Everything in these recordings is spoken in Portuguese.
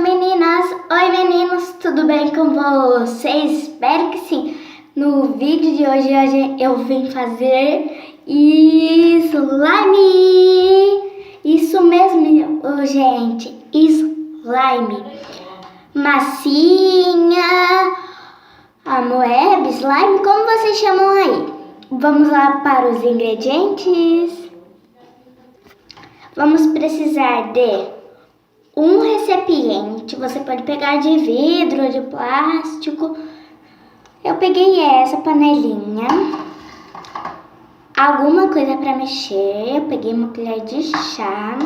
meninas! Oi meninos, tudo bem com vocês? Espero que sim! No vídeo de hoje eu vim fazer slime! Isso mesmo, gente! Slime! Massinha, amoeba, slime, como vocês chamam aí? Vamos lá para os ingredientes. Vamos precisar de um recipiente, você pode pegar de vidro ou de plástico. Eu peguei essa panelinha. Alguma coisa para mexer, eu peguei uma colher de chá.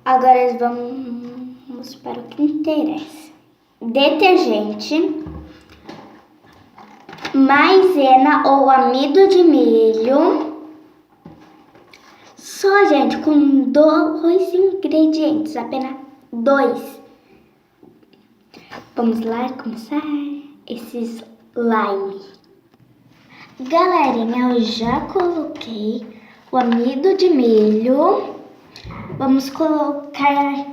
Agora vamos para o que interessa. Detergente, maisena ou amido de milho. Só, gente, com 2 ingredientes, apenas 2. Vamos lá começar esse slime. Galerinha, eu já coloquei o amido de milho. Vamos colocar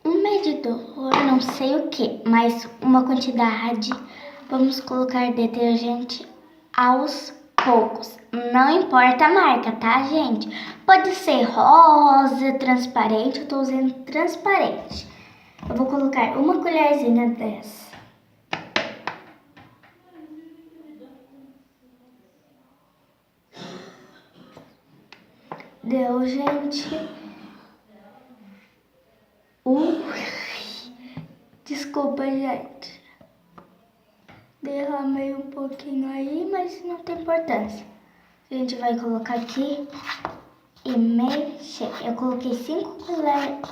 um medidor, não sei o que, mas uma quantidade. Vamos colocar detergente aos poucos. Não importa a marca, tá, gente? Pode ser rosa, transparente, eu tô usando transparente. Eu vou colocar uma colherzinha dessa. Deu, gente. Desculpa, gente. Derramei um pouquinho aí, mas não tem importância. A gente vai colocar aqui e mexer. Eu coloquei 5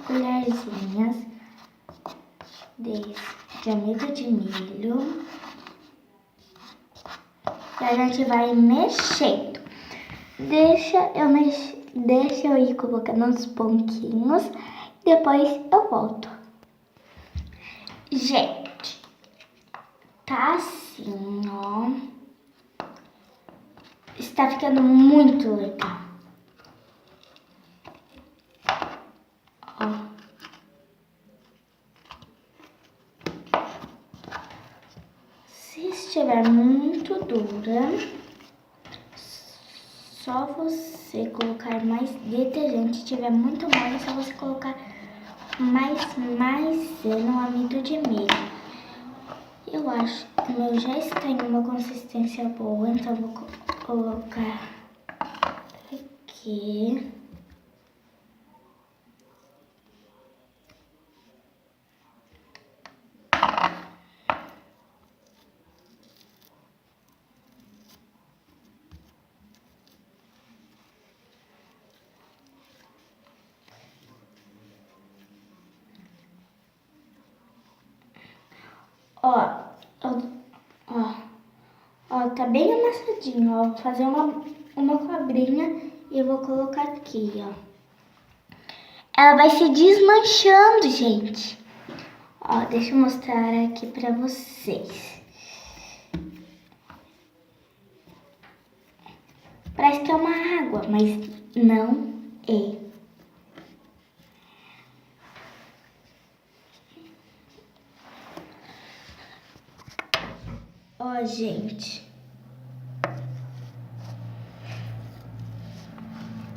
colherzinhas de amido de milho. E a gente vai mexendo. Deixa eu ir colocando uns pontinhos. Depois eu volto. Gente, tá assim, ó. Está ficando muito legal. Ó. Se estiver muito dura, só você colocar mais detergente. Se estiver muito mole, é só você colocar mais maisena ou amido de milho. Eu acho que o meu já está em uma consistência boa, então vou colocar aqui. Ó, tá bem amassadinho, ó. Vou fazer uma cobrinha e eu vou colocar aqui, ó. Ela vai se desmanchando, gente. Ó, deixa eu mostrar aqui pra vocês. Parece que é uma água, mas não é. Ó, gente.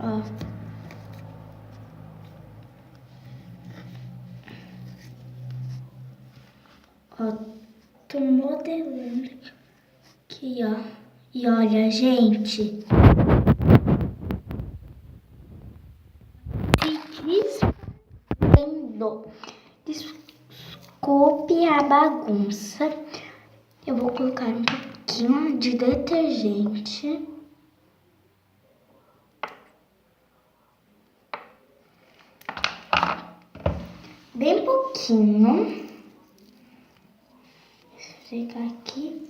Ó. Ó, tô modelando aqui, ó. E olha, gente. Desculpe a bagunça. Eu vou colocar um pouquinho de detergente. Bem pouquinho. Esfregar aqui.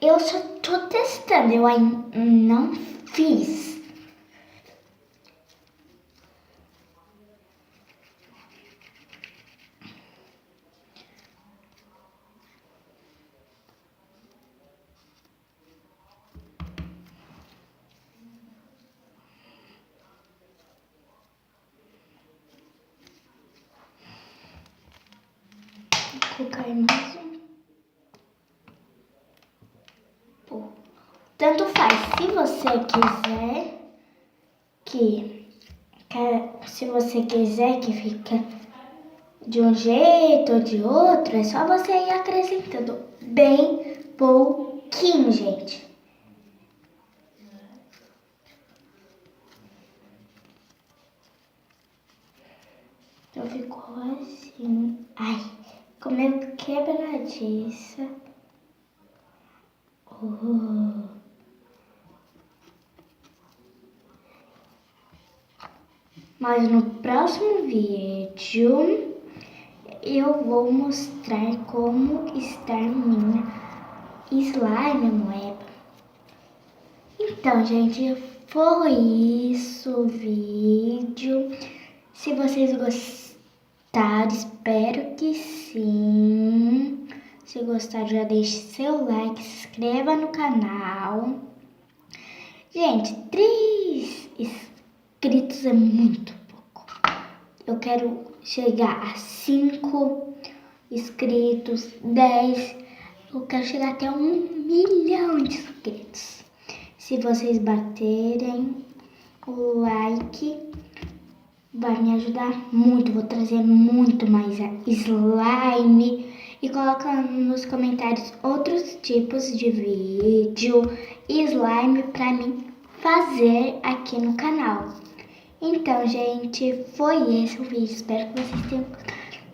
Eu só tô testando, eu ainda não fiz. tanto faz. Se você quiser que fique de um jeito ou de outro, é só você ir acrescentando bem pouquinho, gente. Então ficou assim. Ai, como quebradiça. Mas no próximo vídeo eu vou mostrar como está minha slime moeba. Então, gente, foi isso o vídeo. Se vocês gostaram, espero que sim. Se gostaram, já deixe seu like, se inscreva no canal. Gente, 3 inscritos é muito pouco. Eu quero chegar a 5 inscritos, 10. Eu quero chegar até 1 milhão de inscritos. Se vocês baterem o like, vai me ajudar muito. Vou trazer muito mais slime. E coloca nos comentários outros tipos de vídeo slime pra mim fazer aqui no canal. Então, gente, foi esse o vídeo. Espero que vocês tenham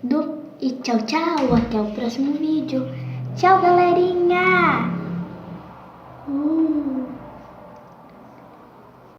gostado. E tchau, tchau. Até o próximo vídeo. Tchau, galerinha!